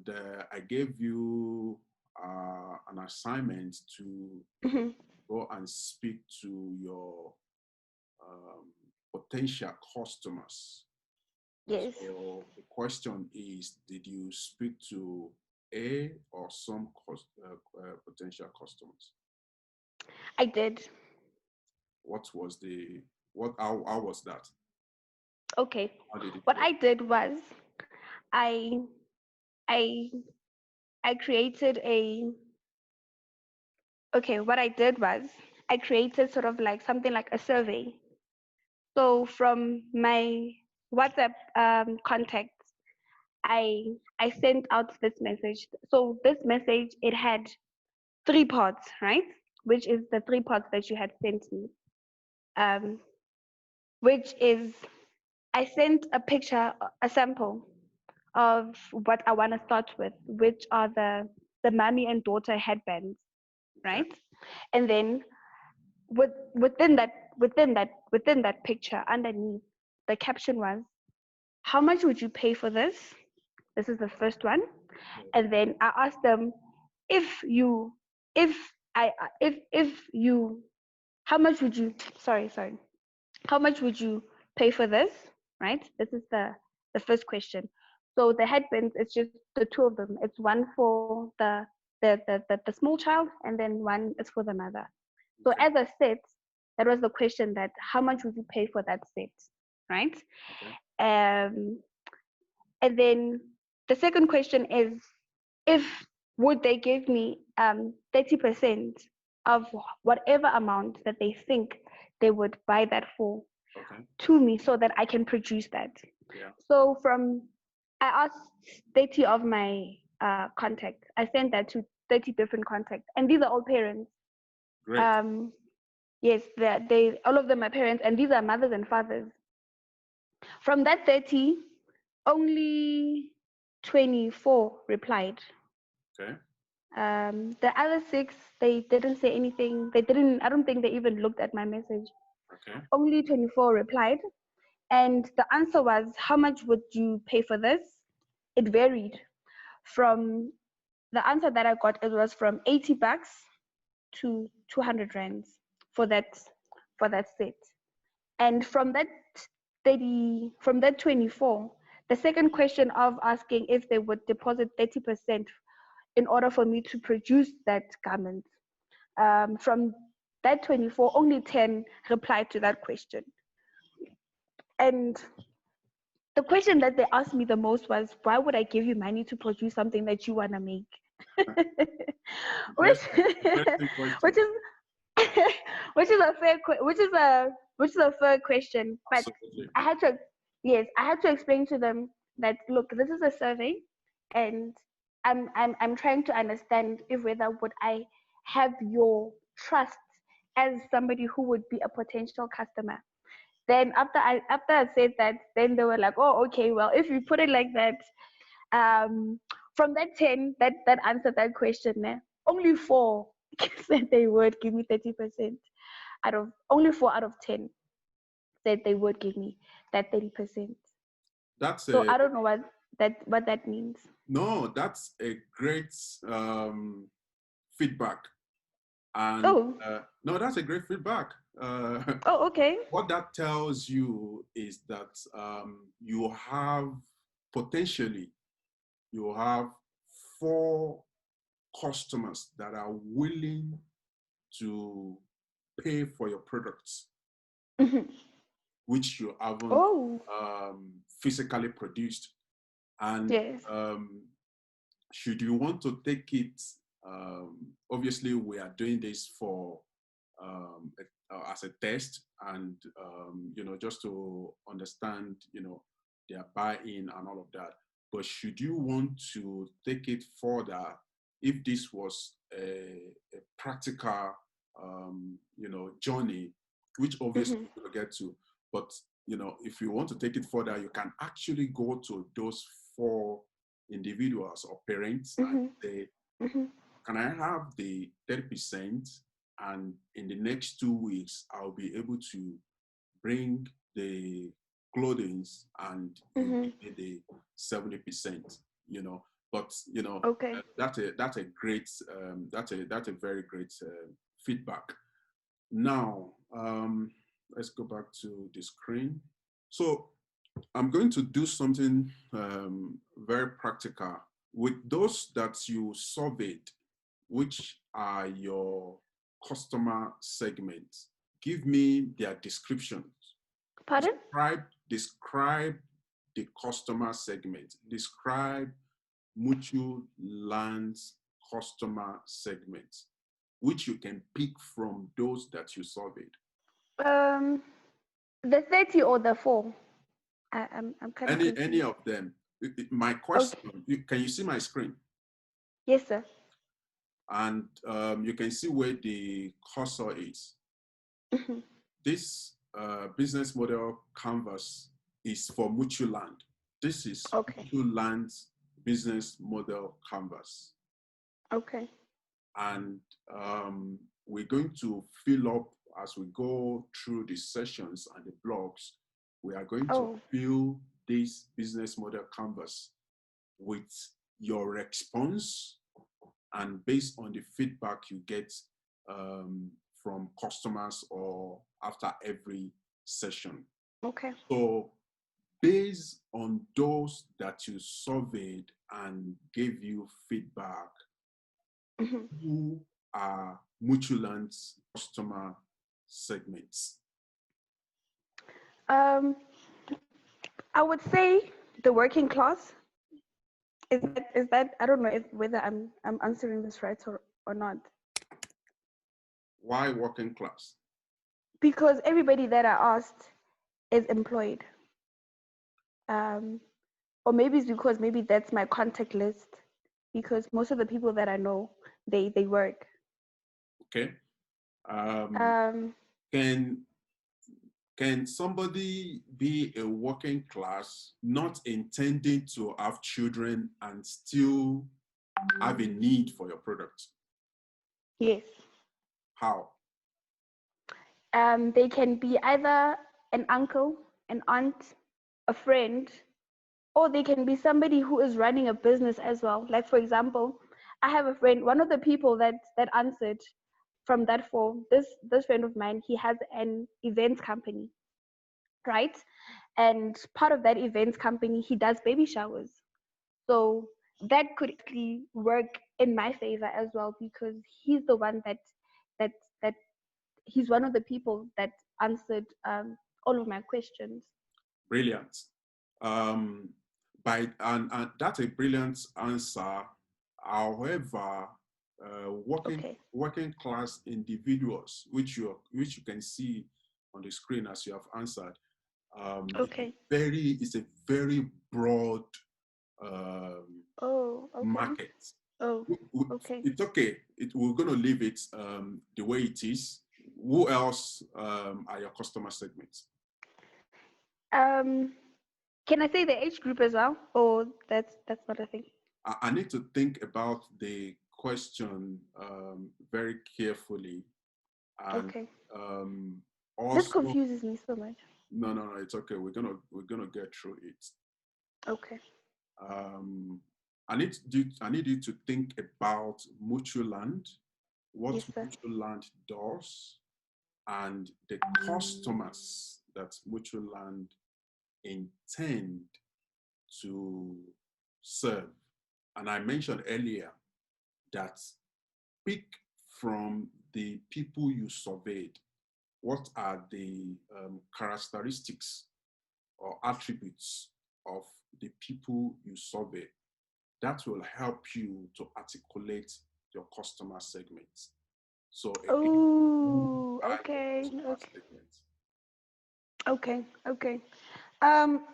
and I gave you an assignment to Mm-hmm. go and speak to your um, potential customers. Yes, So the question is, did you speak to a or some potential customers? I did. What was the how was that? Okay. How did it What go? I did was I I I created a okay, what I did was I created sort of like something like a survey. So from my WhatsApp contacts, I sent out this message. So this message, it had three parts, right? Which is the three parts that you had sent me. Um, which is I sent a picture, a sample of what I want to start with, which are the mommy and daughter headbands, Okay. right? And then within that picture underneath, the caption was, how much would you pay for this? This is the first one. Yes. And then I asked them, if you if if you how much would you sorry how much would you pay for this, right? This is the first question. So the headbands, it's just the two of them. It's one for the small child, and then one is for the mother. So Okay. as a set, that was the question, that how much would you pay for that set, right? Okay. um and then the second question is, if would they give me 30% of whatever amount that they think they would buy that for, Okay. to me, so that I can produce that. Yeah. So I asked 30 of my contacts. I sent that to 30 different contacts, and these are all parents. Great. Um, yes, they all of them are parents, and these are mothers and fathers. From that 30, only 24 replied. Okay. The other six, they didn't say anything. They didn't. I don't think they even looked at my message. Okay. Only 24 replied. And the answer was, how much would you pay for this? It varied from the answer that I got, it was from 80 bucks to 200 rands for that set. And from that 24, the second question of asking if they would deposit 30% in order for me to produce that garment, from that 24, only 10 replied to that question. And the question that they asked me the most was, why would I give you money to produce something that you want to make? which Interesting which question. is which is a fair which is a fair question, but Absolutely. I had to yes, I had to explain to them that, look, this is a survey, and I'm trying to understand if whether would I have your trust as somebody who would be a potential customer. Then after I said that, then they were like, oh, okay, well, if you put it like that, um, from that 10 that answered that question, only four said they would give me 30%. Out of only 4 out of 10 said they would give me that 30%. That's So a I don't know what that means. no. That's a great feedback. And Oh, no, that's a great feedback. oh, okay. What that tells you is that you have potentially you have four customers that are willing to pay for your products, Mhm. which you haven't Oh, physically produced. And yes. should you want to take it, obviously we are doing this for as a test, and just to understand their buy-in and all of that. But should you want to take it further, if this was a practical journey, which obviously Mhm. we're going to get to, but if you want to take it further, you can actually go to those four individuals or parents and Mhm. say, Mhm. can I have the 30%? And in the next 2 weeks, I'll be able to bring the clothing and you Mhm. give me the 70%. But you know, Okay. that's a great that's a very great feedback. Now, let's go back to the screen. So I'm going to do something very practical with those that you surveyed, which are your customer segments. Give me their descriptions. Pardon? Describe the customer segment. Describe mutual lands customer segments, which you can pick from those that you surveyed. Um, the 30 or the 4? I'm kind of Any confused. of them. My Okay. question, can you see my screen? Yes, sir. And you can see where the cursor is. Mhm. This business model canvas is for mutual land. This is Okay. mutual land's business model canvas. Okay. And we're going to fill up as we go through the sessions and the blogs. We are going to Oh, fill this business model canvas with your response, and based on the feedback you get from customers or after every session. okay. So based on those that you surveyed and gave you feedback, Mhm. who are Mutualant's customer segments? Um, I would say the working class. Is that I don't know if whether I'm answering this right or not. Why working class? Because everybody that I asked is employed. Um, or maybe it's because maybe that's my contact list. Because most of the people that I know, they work. Okay. Um, Um, can can somebody be a working class not intending to have children and still have a need for your product? yes. How? They can be either an uncle, an aunt, a friend, or they can be somebody who is running a business as well. Like for example, I have a friend, one of the people that answered from that form, this friend of mine, he has an events company, right? And part of that events company, he does baby showers. So that could actually work in my favor as well because he's the one that that he's one of the people that answered all of my questions. Brilliant. Um, and that's a brilliant answer. However, Okay. working class individuals, which you can see on the screen as you have answered, Okay. it's a very broad um, Oh, okay. market. Oh, okay. It's okay. We're going to leave it the way it is. Who else are your customer segments? Um, can I say the age group as well? Or that's not a thing. I need to think about the question very carefully, and Okay. um, This also confuses me so much. no, it's okay. We're gonna get through it. Okay. Um, I need you to think about mutual land, what Yes, sir. mutual land does, and the customers that mutual land intend to serve. And I mentioned earlier that pick from the people you surveyed. What are the characteristics or attributes of the people you survey? That will help you to articulate your customer segments. So again, who Oh, are your okay. customer Okay. segments? Okay. Okay. Um,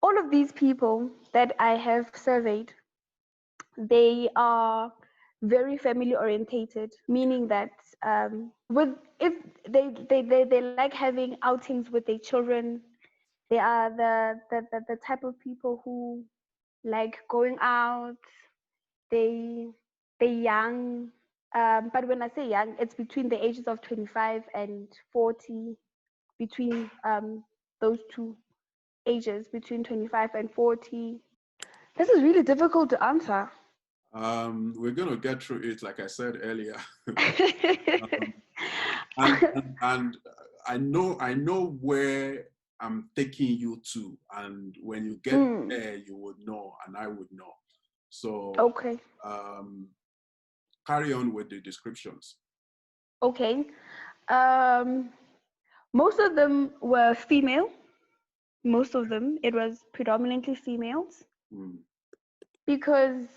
all of these people that I have surveyed, they are very family orientated, meaning that with if they like having outings with their children, they are the type of people who like going out. They they young, but when I say young, it's between the ages of 25 and 40, between those two ages, between 25 and 40. This is really difficult to answer. We're going to get through it, like I said earlier. um, and I know where I'm taking you to, and when you get there, you would know, and I would know. So Okay. Carry on with the descriptions. Okay. Um, most of them were female. Most of them, it was predominantly females. Because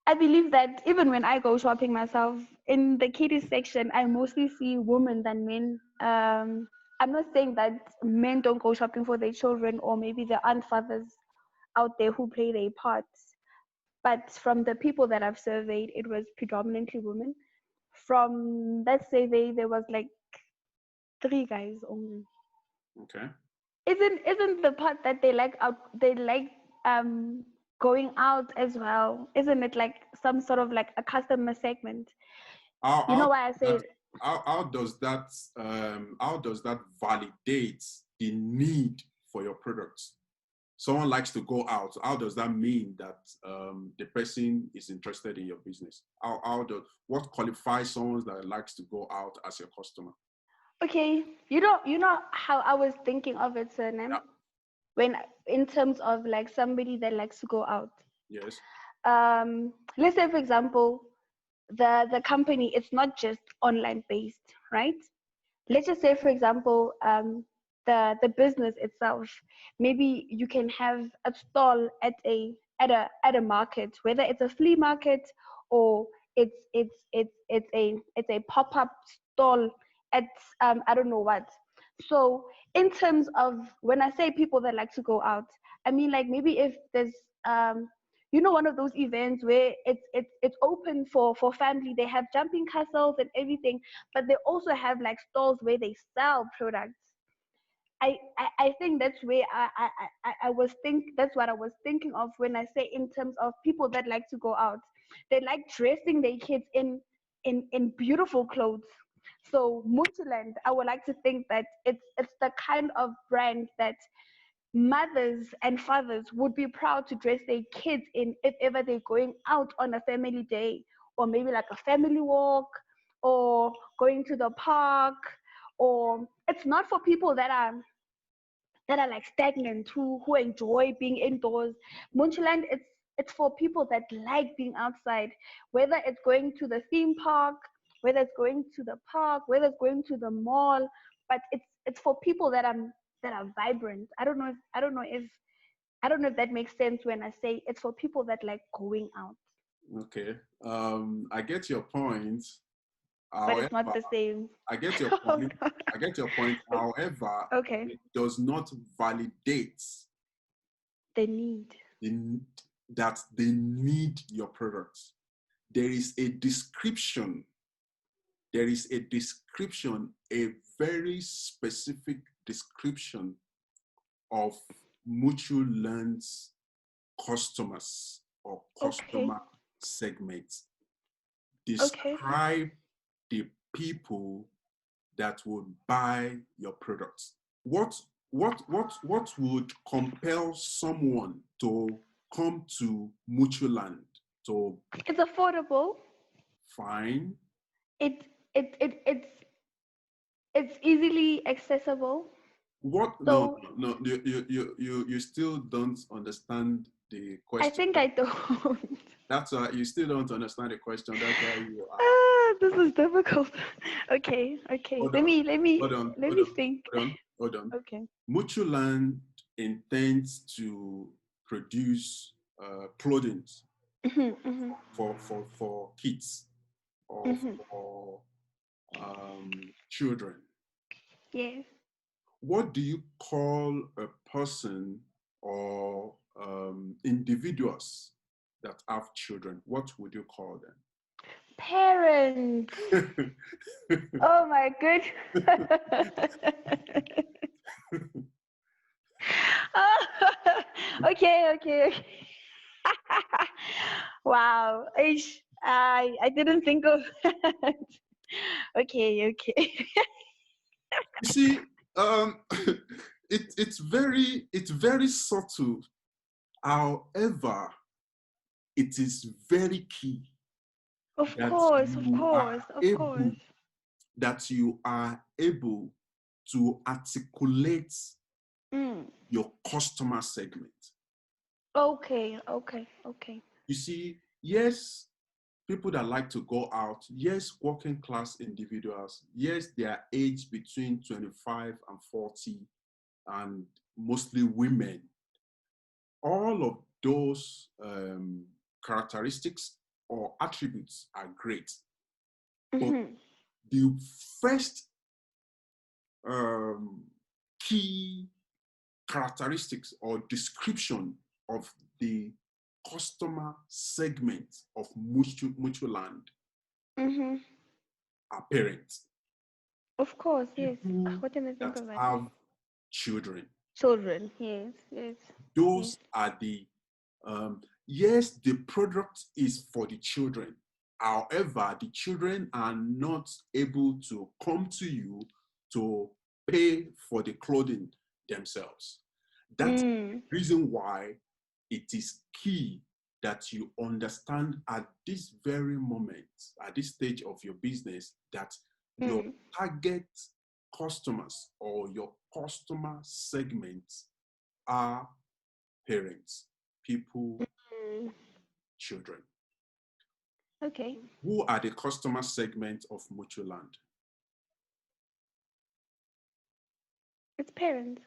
I believe that even when I go shopping myself, in the kiddies section, I mostly see women than men. I'm not saying that men don't go shopping for their children, or maybe there aren't fathers out there who play their parts. But from the people that I've surveyed, it was predominantly women. From that survey, there was like 3 guys only. Okay. Isn't the part that they like going out as well? Isn't it like some sort of like a customer segment? You know why I say how does that validate the need for your products? Someone likes to go out. How does that mean that the person is interested in your business? What qualifies someone that likes to go out as your customer? Okay, you know how I was thinking of it, surname, Yeah. when in terms of like somebody that likes to go out. Yes. Let's say for example, the company, it's not just online based, right? Let's just say for example, the business itself, maybe you can have a stall at a market, whether it's a flea market or it's a pop-up stall at I don't know what. So in terms of when I say people that like to go out, I mean like maybe if there's one of those events where it's open for family, they have jumping castles and everything, but they also have like stalls where they sell products. I think that's where that's what I was thinking of when I say in terms of people that like to go out. They like dressing their kids in beautiful clothes. So Mutterland, I would like to think that it's the kind of brand that mothers and fathers would be proud to dress their kids in if ever they're going out on a family day, or maybe like a family walk, or going to the park. Or it's not for people that are like stagnant, who enjoy being indoors. Munchland, it's for people that like being outside, whether it's going to the theme park, whether it's going to the park, whether it's going to the mall. But it's for people that are vibrant. I don't know if that makes sense when I say it's for people that like going out. Okay. I get your point. But it's not However, the same. I get your point. I get your point. However, Okay. it does not validate The need. that they need your products. There is a description. There is a description, a very specific description of mutual learns customers or customer segments. Describe the people that would buy your products. What would compel someone to come to Mutualand? To It's affordable. Fine. It's easily accessible. What? No, So no, no. You still don't understand the I question. think I don't. That's why you still don't understand the question. That's why you are. This is difficult. Okay. Hold Let on, me let me hold on, let hold me on, think. hold on, hold on. Okay. Mutualand intends to produce clothing for kids or for children. Yes. What do you call a person or individuals that have children? What would you call Parents. them? Oh my good. Okay. Wow. I didn't think of that. Okay. You see, it's very subtle. However, it is very key Of that course, of you are course, of able course. to articulate Mm. your customer segment. Okay, okay, okay. You see, yes, people that like to go out, yes, working class individuals, yes, they are aged between 25 and 40, and mostly women. All of those characteristics or attributes are great. But Mm-hmm. the first um, key characteristics or description of the customer segment of mutual land Mm-hmm. are parents, Of course, yes. people What did I think that of that? have children. Children, yes, yes, yes. Those are the yes, the product is for the children. However, the children are not able to come to you to pay for the clothing themselves. That's Mm. the reason why it is key that you understand at this very moment, at this stage of your business, that your Mm. target customers or your customer segments are parents, people, Mm. children. Okay. Who are the customer segment of mutual land? It's parents.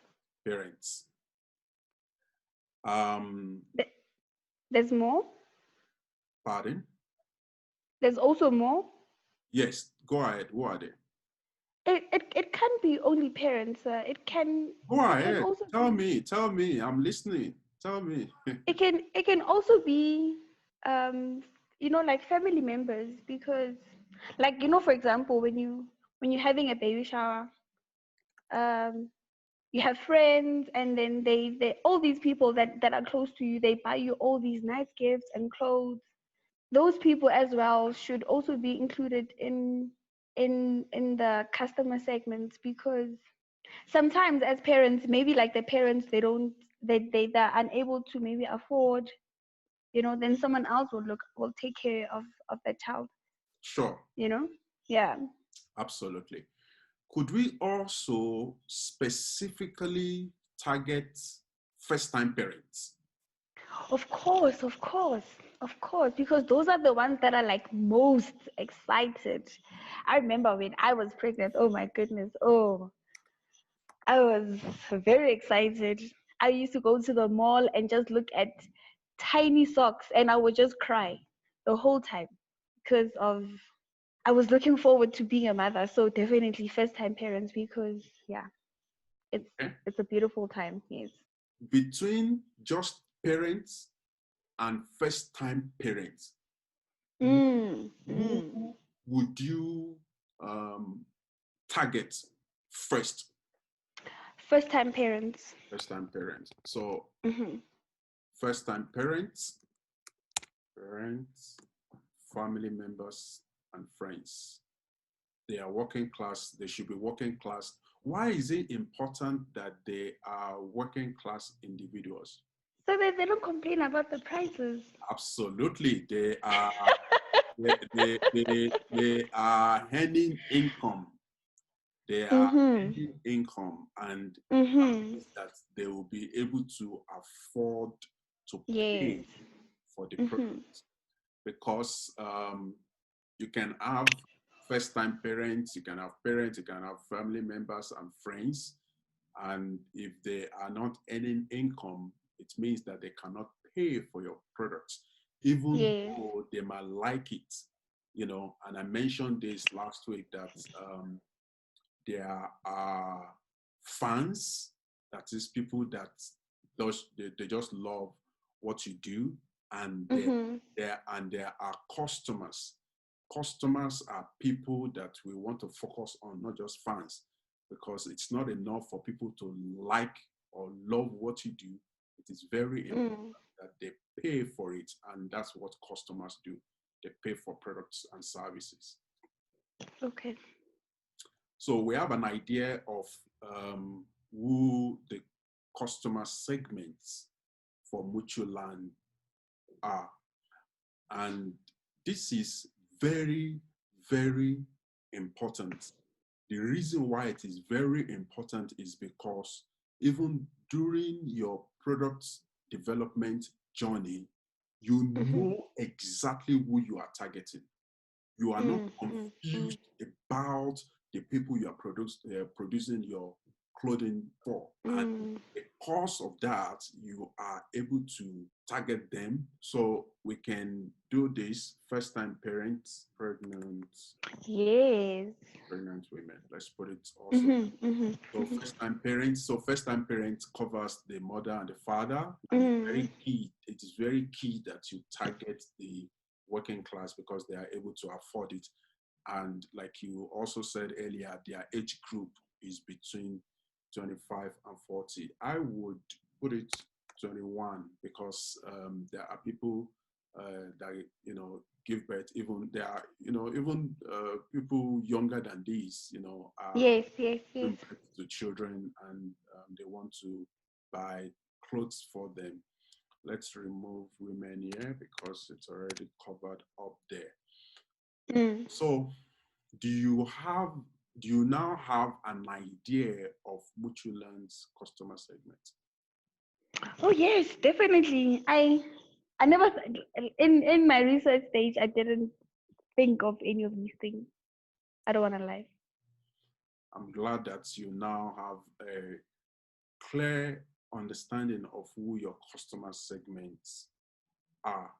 Parents. Um, Th- There's more. Pardon? There's also more. Yes, go ahead. Who are they? It can't be only parents. Go It can ahead. also Tell be me. Tell me. I'm listening. Tell me. it can also be um like family members, because like for example, when you're having a baby shower, um you have friends, and then they all these people that are close to you, they buy you all these nice gifts and clothes. Those people as well should also be included in the customer segments, because sometimes as parents, maybe like the parents, they don't they're unable to maybe afford, then someone else will take care of that child, Sure. you know yeah. Absolutely. Could we also specifically target first-time parents? Of course, of course, of course, because those are the ones that are like most excited. I remember when I was pregnant, oh my goodness, oh, I was very excited. I used to go to the mall and just look at tiny socks, and I would just cry the whole time because of I was looking forward to being a mother. So definitely first time parents, because yeah, it's Okay. it's a beautiful time. Yes. Between just parents and first-time parents, Mm, who mm. would you um, target first? First time parents. First-time parents. So Hmm. first-time parents, family members, and friends. They are working class. They should be working class. Why is it important that they are working class individuals? So that they don't complain about the prices. Absolutely, they are earning income. They are Mm-hmm. earning income, and that Mm-hmm. means that they will be able to afford to Yes. pay for the Mm-hmm. product, because you can have first-time parents, you can have parents, you can have family members and friends, and if they are not earning income, it means that they cannot pay for your products, even Yes. though they might like it, And I mentioned this last week that there are fans, that is people that they just love what you do, and Mm-hmm. there are customers. Customers are people that we want to focus on, not just fans, because it's not enough for people to like or love what you do. It is very important Mm. that they pay for it, and that's what customers do. They pay for products and services. Okay. So we have an idea of who the customer segments for Mutualand are. And this is very, very important. The reason why it is very important is because even during your product development journey, you know exactly who you are targeting. You are not confused about the people you are producing your clothing for. And because of that, you are able to target them. So we can do this first time parents, Yes. pregnant women. Let's put it also. So first time parents covers the mother and the father, and it's very key. It is very key that you target the working class because they are able to afford it. And like you also said earlier, their age group is between 25 and 40. I would put it 21 because there are people that give birth. Even there are even people younger than these are Yes, yes, yes. giving birth to children, and they want to buy clothes for them. Let's remove women here because it's already covered up there. So do you now have an idea of Mutualand's customer segment? Oh yes, definitely. I never in my research stage I didn't think of any of these things. I don't want to lie. I'm glad that you now have a clear understanding of who your customer segments are.